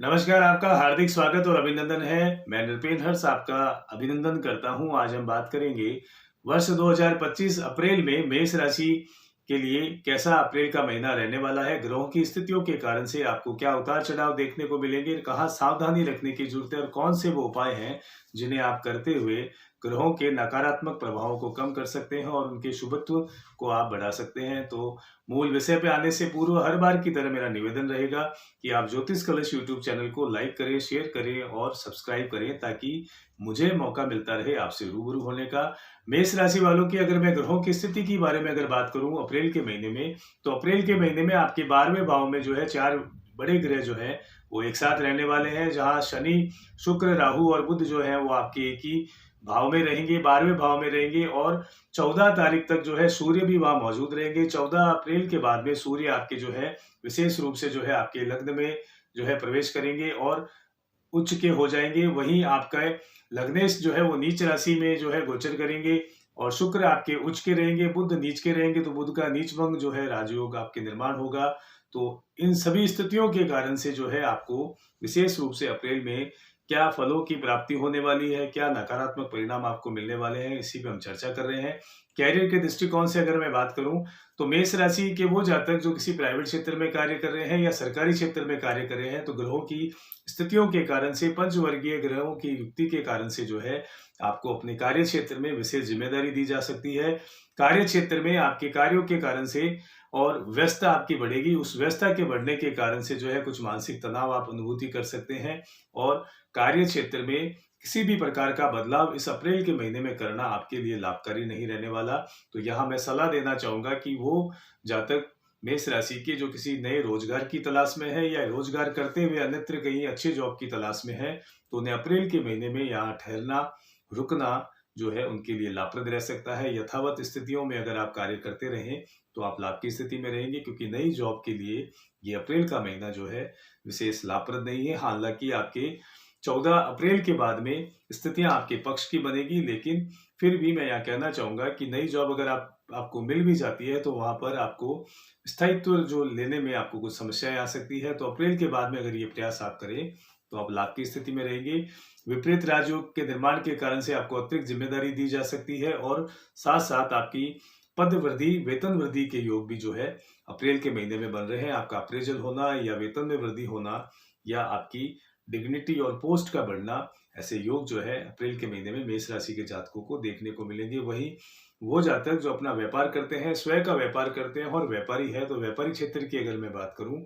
नमस्कार, आपका हार्दिक स्वागत और अभिनंदन है। मैं नृपेंद्र हर्ष आपका अभिनंदन करता हूँ। आज हम बात करेंगे वर्ष 2025 अप्रैल में मेष राशि के लिए कैसा अप्रैल का महीना रहने वाला है। ग्रहों की स्थितियों के कारण से आपको क्या उतार-चढ़ाव देखने को मिलेंगे, कहाँ सावधानी रखने की ज़रूरत है और कौन से वो उपाय हैं जिन्हें आप करते हुए ग्रहों के नकारात्मक प्रभावों को कम कर सकते हैं और उनके शुभत्व को आप बढ़ा सकते हैं। तो मूल विषय पे आने से पूर्व हर बार की तरह मेरा निवेदन रहेगा कि आप ज्योतिष कलश यूट्यूब चैनल को लाइक करें, शेयर करें और सब्सक्राइब करें ताकि मुझे मौका मिलता रहे आपसे रूबरू होने का। मेष राशि वालों की अगर मैं ग्रहों की स्थिति के बारे में अगर बात करूं अप्रैल के महीने में, तो अप्रैल के महीने में आपके 12वें भाव में जो है 4 बड़े ग्रह जो हैं वो एक साथ रहने वाले हैं। जहां शनि, शुक्र, राहु और बुध जो है वो आपके एक ही भाव में रहेंगे, 12वें भाव में रहेंगे और 14 तारीख तक जो है सूर्य भी वहां मौजूद रहेंगे। 14 अप्रैल के बाद में सूर्य आपके जो है विशेष रूप से जो है आपके लग्न में जो है प्रवेश करेंगे और उच्च के हो जाएंगे। वहीं आपका लग्नेश जो है वो नीच राशि में जो है गोचर करेंगे और शुक्र आपके उच्च के रहेंगे, बुध नीच के रहेंगे। तो बुध का नीच भंग जो है राजयोग आपके निर्माण होगा। तो इन सभी स्थितियों के कारण से जो है आपको विशेष रूप से अप्रैल में क्या फलों की प्राप्ति होने वाली है, क्या नकारात्मक परिणाम आपको मिलने वाले हैं, इसी पे हम चर्चा कर रहे हैं। कैरियर के दृष्टिकोण से अगर मैं बात करूं तो मेष राशि के वो जातक जो किसी प्राइवेट क्षेत्र में कार्य कर रहे हैं या सरकारी क्षेत्र में कार्य कर रहे हैं, तो ग्रहों की स्थितियों के कारण से, पंचवर्गीय ग्रहों की युक्ति के कारण से जो है आपको अपने कार्य क्षेत्र में विशेष जिम्मेदारी दी जा सकती है। कार्य क्षेत्र में आपके कार्यों के कारण से और व्यस्तता आपकी बढ़ेगी। उस व्यस्तता के बढ़ने के कारण से जो है कुछ मानसिक तनाव आप अनुभूति कर सकते हैं और कार्य क्षेत्र में किसी भी प्रकार का बदलाव इस अप्रैल के महीने में करना आपके लिए लाभकारी नहीं रहने वाला। तो यहाँ मैं सलाह देना चाहूंगा कि वो जातक मेष राशि के जो किसी नए रोजगार की तलाश में है या रोजगार करते हुए अन्यत्र कहीं अच्छे जॉब की तलाश में है, तो उन्हें अप्रैल के महीने में यहाँ ठहरना, रुकना जो है उनके लिए लाभप्रद रह सकता है। यथावत स्थितियों में अगर आप कार्य करते रहें तो आप लाभ की स्थिति में रहेंगे, क्योंकि नई जॉब के लिए ये अप्रैल का महीना जो है विशेष लाभप्रद नहीं है। हालांकि आपके 14 अप्रैल के बाद में स्थितियां आपके पक्ष की बनेगी, लेकिन फिर भी मैं यहाँ कहना चाहूंगा कि नई जॉब अगर आपको मिल भी जाती है तो वहां पर आपको स्थायित्व जो लेने में आपको कुछ समस्याएं आ सकती है। तो अप्रैल के बाद में अगर ये प्रयास आप करें तो आप लाभ की स्थिति में रहेंगे। विपरीत राजयोग के निर्माण के कारण से आपको अतिरिक्त जिम्मेदारी दी जा सकती है और साथ साथ आपकी पद वृद्धि, वेतन वृद्धि के योग भी जो है अप्रैल के महीने में बन रहे हैं। आपका अप्रेजल होना या वेतन में वृद्धि होना या आपकी डिग्निटी और पोस्ट का बढ़ना, ऐसे योग जो है अप्रैल के महीने में मेष राशि के जातकों को देखने को मिलेंगे। वहीं वो जातक जो अपना व्यापार करते हैं, स्वयं का व्यापार करते हैं और व्यापारी है, तो व्यापारी क्षेत्र की अगर मैं बात करूं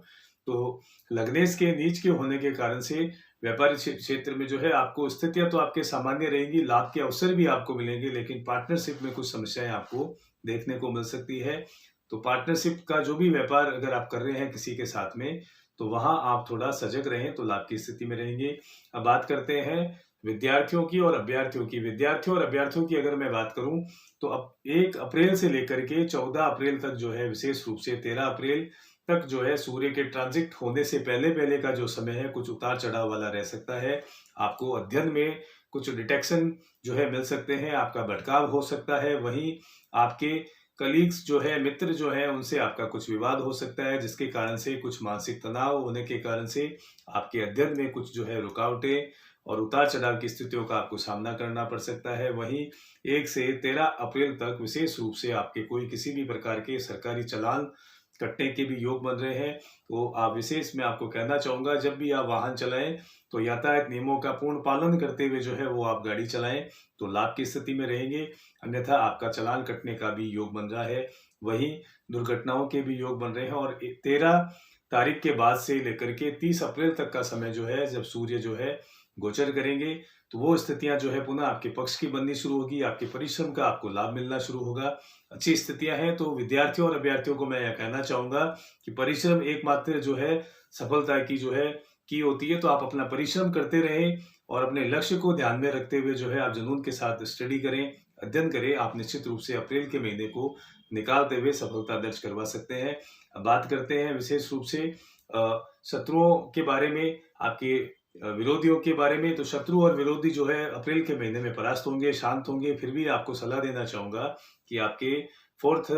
तो लग्नेश के नीच के होने के कारण से व्यापारी क्षेत्र में जो है आपको स्थितियां तो आपके सामान्य रहेंगी, लाभ के अवसर भी आपको मिलेंगे, लेकिन पार्टनरशिप में कुछ समस्याएं आपको देखने को मिल सकती है। तो पार्टनरशिप का जो भी व्यापार अगर आप कर रहे हैं किसी के साथ में, तो वहां आप थोड़ा सजग रहें तो लाभ की स्थिति में रहेंगे। अब बात करते हैं विद्यार्थियों की और अभ्यर्थियों की। विद्यार्थियों और अभ्यर्थियों की अगर मैं बात करूं तो अब 1 अप्रैल से लेकर के 14 अप्रैल तक जो है, विशेष रूप से 13 अप्रैल तक जो है सूर्य के ट्रांजिट होने से पहले पहले का जो समय है कुछ उतार चढ़ाव वाला रह सकता है। आपको अध्ययन में कुछ डिटेक्शन जो है मिल सकते हैं, आपका भटकाव हो सकता है। वहीं आपके कलीग्स जो है, मित्र जो है, उनसे आपका कुछ विवाद हो सकता है, जिसके कारण से कुछ मानसिक तनाव होने के कारण से आपके अध्ययन में कुछ जो है रुकावटें और उतार चढ़ाव की स्थितियों का आपको सामना करना पड़ सकता है। वहीं 1 से 13 अप्रैल तक विशेष रूप से आपके कोई किसी भी प्रकार के सरकारी चालान कटने के भी योग बन रहे हैं। तो आप विशेष मैं आपको कहना चाहूंगा, जब भी आप वाहन चलाएं तो यातायात नियमों का पूर्ण पालन करते हुए जो है वो आप गाड़ी चलाएं तो लाभ की स्थिति में रहेंगे, अन्यथा आपका चालान कटने का भी योग बन रहा है। वहीं दुर्घटनाओं के भी योग बन रहे हैं और 13 तारीख के बाद से लेकर के 30 अप्रैल तक का समय जो है, जब सूर्य जो है गोचर करेंगे, तो वो स्थितियां जो है पुनः आपके पक्ष की बननी शुरू होगी, आपके परिश्रम का आपको लाभ मिलना शुरू होगा। अच्छी स्थितियां हैं। तो विद्यार्थियों और अभ्यर्थियों को मैं यह कहना चाहूंगा कि परिश्रम एकमात्र जो है सफलता की जो है की होती है। तो आप अपना परिश्रम करते रहें और अपने लक्ष्य को ध्यान में रखते हुए जो है आप जुनून के साथ स्टडी करें, अध्ययन करें। आप निश्चित रूप से अप्रैल के महीने को निकालते हुए सफलता दर्ज करवा सकते हैं। अब बात करते हैं विशेष रूप से शत्रुओं के बारे में, आपके विरोधियों के बारे में। तो शत्रु और विरोधी जो है अप्रैल के महीने में परास्त होंगे, शांत होंगे। फिर भी आपको सलाह देना चाहूंगा कि आपके 4th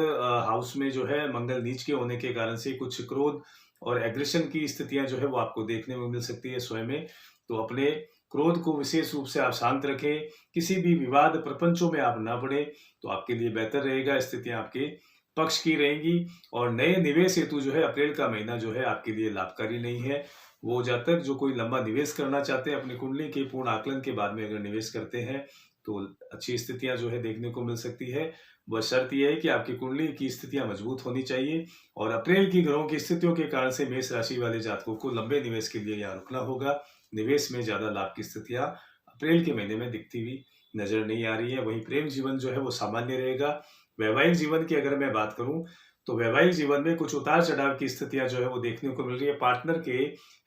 हाउस में जो है मंगल नीच के होने के कारण से कुछ क्रोध और एग्रेशन की स्थितियां जो है वो आपको देखने में मिल सकती है स्वयं में। तो अपने क्रोध को विशेष रूप से आप शांत रखें, किसी भी विवाद प्रपंचों में आप ना पड़े, तो आपके लिए बेहतर रहेगा। स्थितियां आपके पक्ष की रहेंगी। और नए निवेश हेतु जो है अप्रैल का महीना जो है आपके लिए लाभकारी नहीं है। वो जातक जो कोई लंबा निवेश करना चाहते हैं, अपनी कुंडली के पूर्ण आकलन के बाद में अगर निवेश करते हैं तो अच्छी स्थितियां जो है देखने को मिल सकती है। वह शर्त यह है कि आपकी कुंडली की स्थितियां मजबूत होनी चाहिए। और अप्रैल की ग्रहों की स्थितियों के कारण से मेष राशि वाले जातकों को लंबे निवेश के लिए यहाँ रुकना होगा। निवेश में ज्यादा लाभ की स्थितियां अप्रैल के महीने में दिखती हुई नजर नहीं आ रही है। वहीं प्रेम जीवन जो है वो सामान्य रहेगा। वैवाहिक जीवन की अगर मैं बात करूं तो वैवाहिक जीवन में कुछ उतार चढ़ाव की स्थितियां जो है वो देखने को मिल रही है। पार्टनर के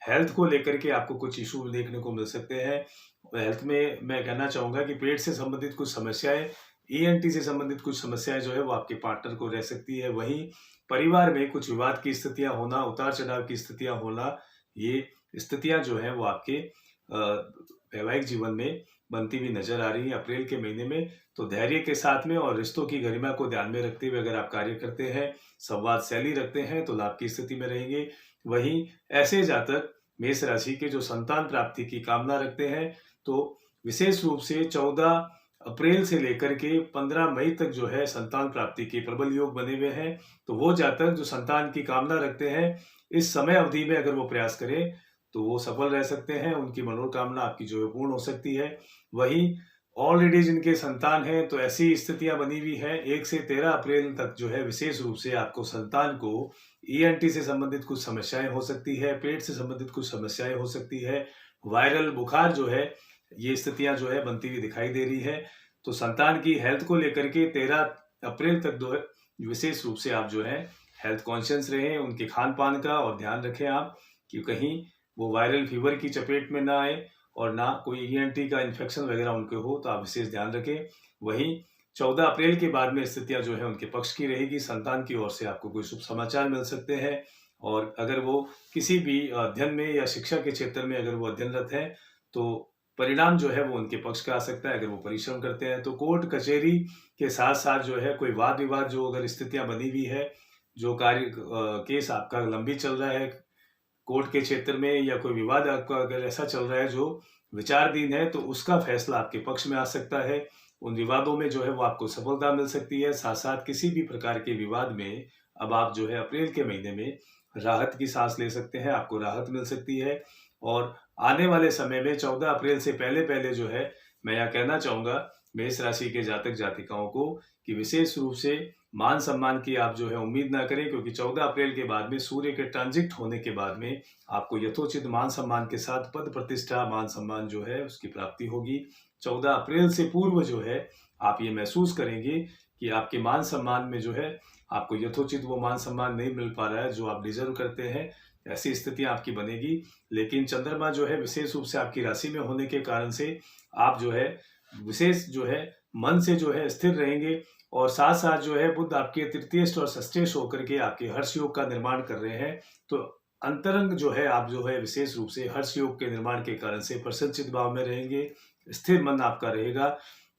हेल्थ को लेकर के आपको कुछ इशू देखने को मिल सकते हैं। हेल्थ में मैं कहना चाहूंगा कि पेट से संबंधित कुछ समस्याएं, ईएनटी से संबंधित कुछ समस्याएं जो है वो आपके पार्टनर को रह सकती है। वहीं परिवार में कुछ विवाद की स्थितियां होना, उतार चढ़ाव की स्थितियां होना, ये स्थितियां जो है वो आपके वैवाहिक जीवन में बनती हुई नजर आ रही है अप्रैल के महीने में। तो धैर्य के साथ में और रिश्तों की गरिमा को ध्यान में रखते हुए अगर आप कार्य करते हैं, संवाद शैली रखते हैं, तो लाभ की स्थिति में रहेंगे। वहीं ऐसे जातक मेष राशि के जो संतान प्राप्ति की कामना रखते हैं, तो विशेष रूप से 14 अप्रैल से लेकर के 15 मई तक जो है संतान प्राप्ति के प्रबल योग बने हुए हैं। तो वो जातक जो संतान की कामना रखते हैं, इस समय अवधि में अगर वो प्रयास करें तो वो सफल रह सकते हैं। उनकी मनोकामना आपकी जो है पूर्ण हो सकती है। वहीं ऑलरेडी जिनके संतान हैं, तो ऐसी स्थितियां बनी हुई है 1 से 13 अप्रैल तक जो है विशेष रूप से आपको संतान को ईएनटी से संबंधित कुछ समस्याएं हो सकती है, पेट से संबंधित कुछ समस्याएं हो सकती है, वायरल बुखार जो है, ये स्थितियां जो है बनती हुई दिखाई दे रही है। तो संतान की हेल्थ को लेकर के 13 अप्रैल तक जो है विशेष रूप से आप जो है हेल्थ कॉन्शियस रहें, उनके खान पान का और ध्यान रखें आप, कि कहीं वो वायरल फीवर की चपेट में ना आए और ना कोई ईएनटी का इन्फेक्शन वगैरह उनके हो, तो आप विशेष ध्यान रखें। वहीं 14 अप्रैल के बाद में स्थितियां जो है उनके पक्ष की रहेगी। संतान की ओर से आपको कोई शुभ समाचार मिल सकते हैं। और अगर वो किसी भी अध्ययन में या शिक्षा के क्षेत्र में अगर वो अध्ययनरत हैं, तो परिणाम जो है वो उनके पक्ष का आ सकता है। अगर वो परिश्रम करते हैं तो कोर्ट कचहरी के साथ साथ जो है कोई वाद विवाद जो अगर स्थितियां बनी हुई है, जो कार्य केस आपका लंबी चल रहा है कोर्ट के क्षेत्र में, या कोई विवाद आपका अगर ऐसा चल रहा है जो विचाराधीन है, तो उसका फैसला आपके पक्ष में आ सकता है। उन विवादों में जो है वो आपको सफलता मिल सकती है। साथ साथ किसी भी प्रकार के विवाद में अब आप जो है अप्रैल के महीने में राहत की सांस ले सकते हैं, आपको राहत मिल सकती है। और आने वाले समय में 14 अप्रैल से पहले पहले जो है मैं यह कहना चाहूंगा मेष राशि के जातक जातिकाओं को कि विशेष रूप से मान सम्मान की आप जो है उम्मीद ना करें, क्योंकि 14 अप्रैल के बाद में सूर्य के ट्रांजिट होने के बाद में आपको यथोचित मान सम्मान के साथ पद प्रतिष्ठा मान सम्मान जो है उसकी प्राप्ति होगी। 14 अप्रैल से पूर्व जो है आप ये महसूस करेंगे कि आपके मान सम्मान में जो है आपको यथोचित वो मान सम्मान नहीं मिल पा रहा है जो आप डिजर्व करते हैं। ऐसी स्थितियां आपकी बनेगी। लेकिन चंद्रमा जो है विशेष रूप से आपकी राशि में होने के कारण से आप जो है विशेष जो है मन से जो है स्थिर रहेंगे। और साथ साथ जो है बुध आपके तृतीयस्थ और षष्ठेष्ठ होकर के आपके हर्ष योग का निर्माण कर रहे हैं। तो अंतरंग जो है आप जो है विशेष रूप से हर्ष योग के निर्माण के कारण से प्रसन्नचित भाव में रहेंगे, स्थिर मन आपका रहेगा।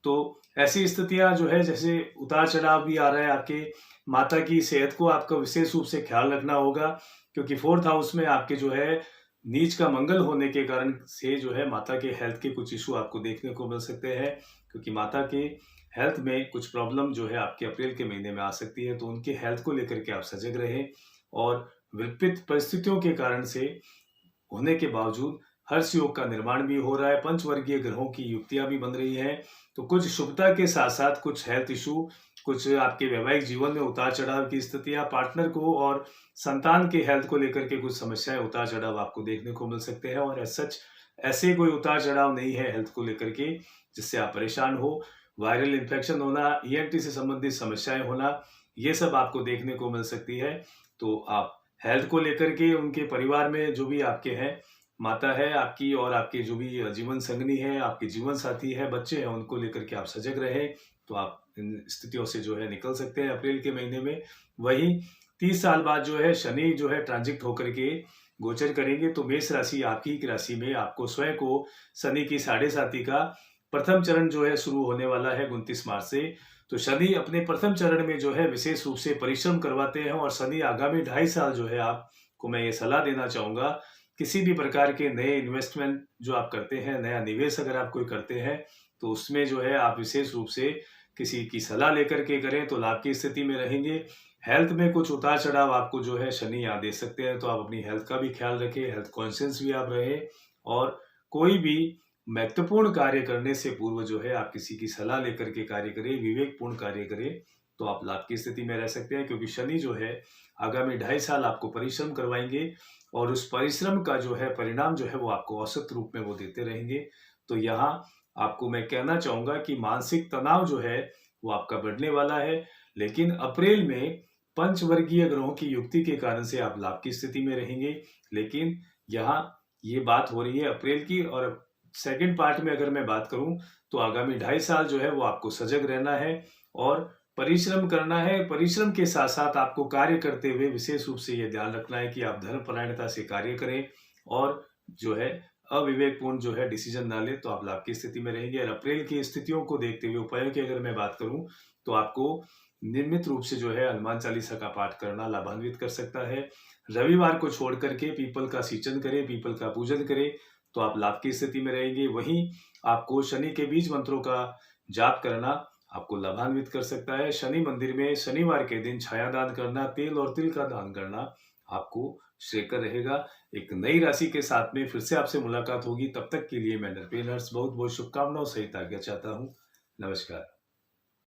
तो ऐसी स्थितियां जो है जैसे उतार चढ़ाव भी आ रहा है, आपके माता की सेहत को आपका विशेष रूप से ख्याल रखना होगा, क्योंकि 4th हाउस में आपके जो है नीच का मंगल होने के कारण से जो है माता के हेल्थ के कुछ इशू आपको देखने को मिल सकते हैं। क्योंकि माता के हेल्थ में कुछ प्रॉब्लम जो है आपके अप्रैल के महीने में आ सकती है, तो उनके हेल्थ को लेकर के आप सजग रहें। और विपरीत परिस्थितियों के कारण से होने के बावजूद हर्ष योग का निर्माण भी हो रहा है, पंचवर्गीय ग्रहों की युक्तियां भी बन रही हैं। तो कुछ शुभता के साथ साथ कुछ हेल्थ इशू, कुछ आपके वैवाहिक जीवन में उतार चढ़ाव की स्थितियां, पार्टनर को और संतान के हेल्थ को लेकर के कुछ समस्याएं, उतार चढ़ाव आपको देखने को मिल सकते हैं। और सच ऐसे कोई उतार चढ़ाव नहीं है हेल्थ को लेकर के जिससे आप परेशान हो। वायरल इन्फेक्शन होना, ईएनटी से संबंधित समस्याएं होना, ये सब आपको देखने को मिल सकती है। तो आप हेल्थ को लेकर के उनके परिवार में जो भी आपके हैं, माता है आपकी और आपके जो भी जीवन संगनी है, आपके जीवन साथी है, बच्चे हैं, उनको लेकर के आप सजग रहें। तो आप इन स्थितियों से जो है निकल सकते हैं अप्रैल के महीने में। वहीं 30 साल बाद जो है शनि जो है ट्रांजिट होकर के गोचर करेंगे, तो मेष राशि आपकी राशि में आपको स्वयं को शनि की 7.5 का प्रथम चरण जो है शुरू होने वाला है 29 मार्च से। तो शनि अपने प्रथम चरण में जो है विशेष रूप से परिश्रम करवाते हैं, और शनि आगामी 2.5 साल जो है आप को मैं ये सलाह देना चाहूँगा, किसी भी प्रकार के नए इन्वेस्टमेंट जो आप करते हैं, नया निवेश अगर आप कोई करते हैं, तो उसमें जो है आप विशेष रूप से किसी की सलाह लेकर के करें तो लाभ की स्थिति में रहेंगे। हेल्थ में कुछ उतार-चढ़ाव आपको जो है शनि यहाँ दे सकते हैं, तो आप अपनी हेल्थ का भी ख्याल रखें, हेल्थ कॉन्शियस भी आप रहें और कोई भी महत्वपूर्ण कार्य करने से पूर्व जो है आप किसी की सलाह लेकर के कार्य करें, विवेकपूर्ण कार्य करें, तो आप लाभ की स्थिति में रह सकते हैं क्योंकि शनि जो है आगामी 2.5 साल आपको परिश्रम करवाएँगे और उस परिश्रम का जो है परिणाम जो है वो आपको औसत रूप में वो देते रहेंगे। तो यहाँ आपको मैं कहना चाहूँगा कि मानसिक तनाव जो है वो आपका बढ़ने वाला है, लेकिन अप्रैल में पंचवर्गीय ग्रहों की युक्ति के कारण से आप लाभ की स्थिति में रहेंगे। लेकिन यहाँ ये बात हो रही है अप्रैल की और सेकंड पार्ट में अगर मैं बात करूँ तो आगामी 2.5 साल जो है वो आपको सजग रहना है और परिश्रम करना है। परिश्रम के साथ-साथ आपको कार्य करते हुए विशेष रूप से ये ध्यान रखना है कि आप धर्मपरायणता से कार्य करें और जो है अविवेकपूर्ण जो है डिसीजन ना लें, तो आप लाभ की स्थिति में रहेंगे। और अप्रैल की स्थितियों को देखते हुए उपायों की अगर मैं बात करूँ, तो आपको नियमित रूप से जो है हनुमान चालीसा का पाठ करना लाभान्वित कर सकता है। रविवार को छोड़ कर के पीपल का सिंचन करें, पीपल का पूजन करें, तो आप लाभ की स्थिति में रहेंगे। वहीं आपको शनि के बीज मंत्रों का जाप करना आपको लाभान्वित कर सकता है। शनि मंदिर में शनिवार के दिन छाया दान करना, तेल और तिल का दान करना आपको श्रेयकर रहेगा। एक नई राशि के साथ में फिर से आपसे मुलाकात होगी। तब तक के लिए मैं नरपेन हर्ष बहुत-बहुत शुभकामनाओं सहित आज्ञा चाहता हूँ। नमस्कार।